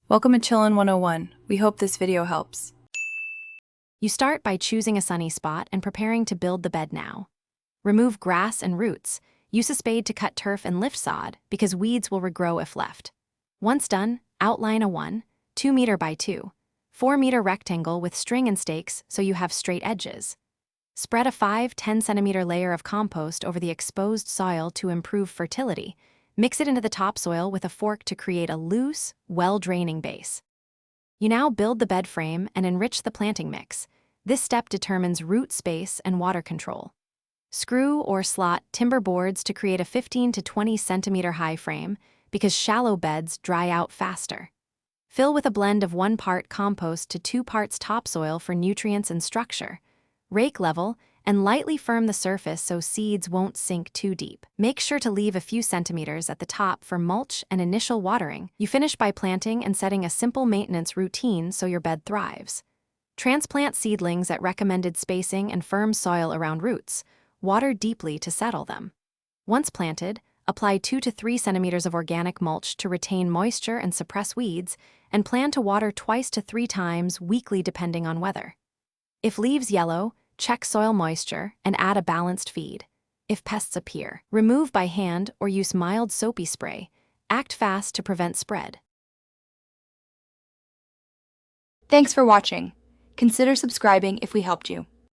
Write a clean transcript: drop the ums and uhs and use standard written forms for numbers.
Welcome to Chillin' 101. We hope this video helps. You start by choosing a sunny spot and preparing to build the bed now. Remove grass and roots. Use a spade to cut turf and lift sod because weeds will regrow if left. Once done, outline a 2 meter by 4 meter rectangle with string and stakes so you have straight edges. Spread a 5-10 centimeter layer of compost over the exposed soil to improve fertility. Mix it into the topsoil with a fork to create a loose, well-draining base. You now build the bed frame and enrich the planting mix. This step determines root space and water control. Screw or slot timber boards to create a 15 to 20 centimeter high frame because shallow beds dry out faster. Fill with a blend of 1 part compost to 2 parts topsoil for nutrients and structure. Rake level and lightly firm the surface so seeds won't sink too deep. Make sure to leave a few centimeters at the top for mulch and initial watering. You finish by planting and setting a simple maintenance routine so your bed thrives. Transplant seedlings at recommended spacing and firm soil around roots. Water deeply to settle them. Once planted, apply 2 to 3 centimeters of organic mulch to retain moisture and suppress weeds, and plan to water 2 to 3 times weekly depending on weather. If leaves yellow, check soil moisture and add a balanced feed. If pests appear, remove by hand or use mild soapy spray. Act fast to prevent spread. Thanks for watching. Consider subscribing if we helped you.